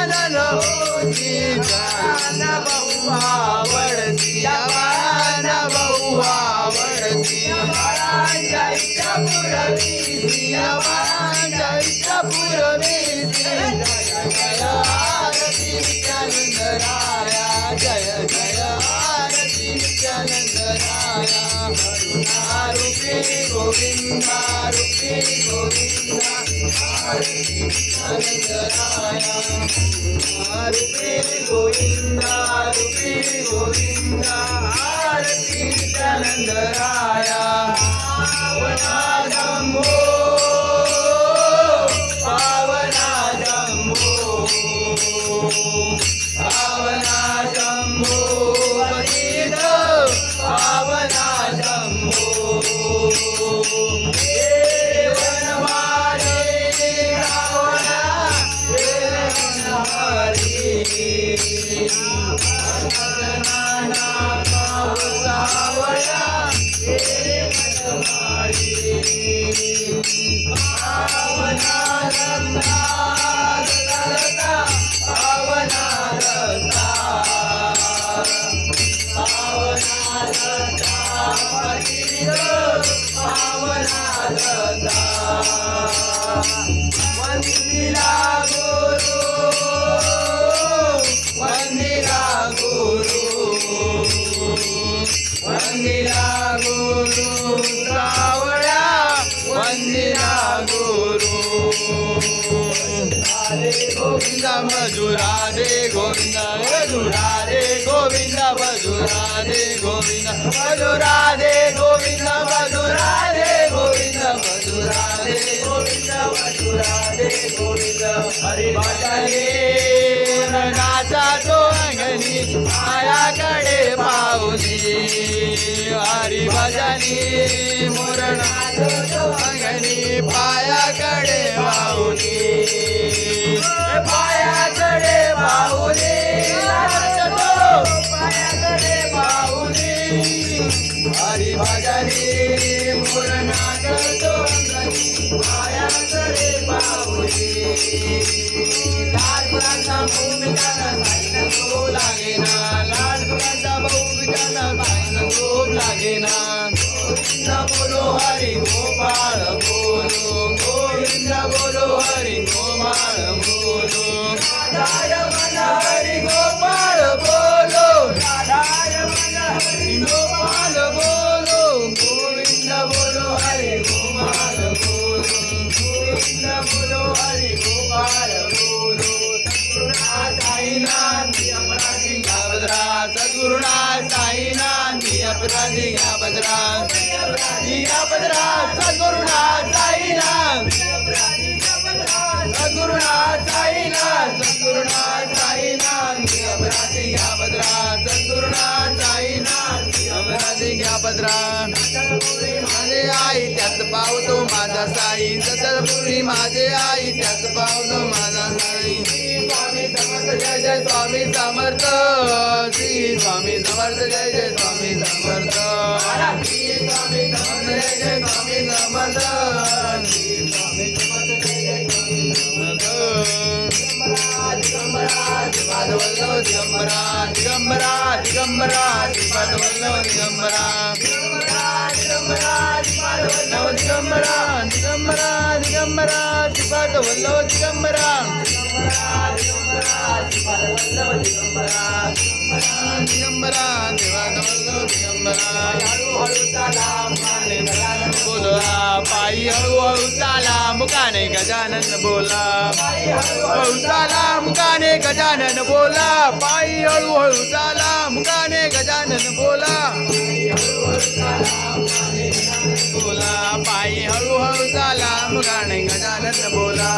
गजानन गजानन बहु आवडती गजानन बहु आवडती बाळांच्या पुरवी बाळांच्या पुरवी जय जय आरती नित्यानंदराया जय जय आरती नित्यानंदराया रूपी गोविंदा रूपी गोविंदा आरती नित्यानंदराया रूपी गोविंदा आरती नित्यानंदराया पावना जंबो पावना जंबो पावना जंबो पतित पावना जंबो वनमाली रावणा वनमाली नाना पावसावळा पावना रत्ना पावना रत्ना पावना रत्ना पतित पावना रत्ना वंदिला गुरु वंदिला गुरु वंदिला गुरु सावळा वंदिला गुरु गोविंदा मधुरा रे गोविंदा मधुरा रे गोविंदा मधुरा रे गोविंदा मधुरा रे गोविंदा मधुरा रे गोविंदा मधुरा रे गोविंदा मधुरा रे गोविंदा हरि भजनी नाचा तो अंगणी मायाकडे पाहुनी हरि भजनी मोर नाचो तो अंगणी पायाकडे पाहुनी पायाकडे पाहुनी नाचतो पायाकडे पाहुनी हरि भजनी मोर नाचतो पायाकडे पाहुनी लाडपुरांचा भाऊ बिचारा साईला झोप लागेना लाडपुरांचा भाऊ बिचारा साईला झोप लागेना गोविंद बोलो हरि गोपाळ बोलो गोविंद बोलो हरि गोपाळ बोलो राधाय मन हरि गोपाळ बोलो राधाय मन हरि गोपाळ बोलो गोविंद बोलो हरि गोपाळ बोलो गोविंद बोलो हरि गोपाळ बोलो सद्गुरुनाथ साईनाथ अपराधी घ्या सद्गुरुनाथ साईनाथ अपराधी घ्या भद्रा सद्गुरुनाथ साईनाथ सद्गुरुनाथ साईनाथ सद्गुरुनाथ साईनाथ अपराधी घ्या भद्रा सद्गुरुनाथ साईनाथ अपराधी घ्या भद्रा माझे आई त्यात पावतो माझा साई सतरपुरी माझे आई त्यात पावतो माझा साई स्वामी समर्थ जय जय स्वामी समर्थ श्री स्वामी समर्थ जय जय स्वामी समर्थ श्री स्वामी समर्थ जय जय स्वामी समर्थ श्री स्वामी समर्थ जय जय स्वामी समर्थ दिगंबरा श्रीपाद वल्लभ दिगंबरा दिगंबरा दिगंबरा श्रीपाद वल्लभ दिगंबरा दिगंबरा दिगंबरा श्रीपाद वल्लभ दिगंबरा दिगंबरा दिगंबरा श्रीपाद वल्लभ दिगंबरा दिगंबरा देवाद वल्लभ दिगंबरा हळूहळू चाला मुकाने गजानन बोला पायी हळूहळू चाला मुकाने गजानन बोला पायी हळूहळू चाला मुकाने गजानन बोला पायी हळूहळू चाला मुकाने गजानन बोला बोला पायी हळूहळू चाला मुकाने गजानन बोला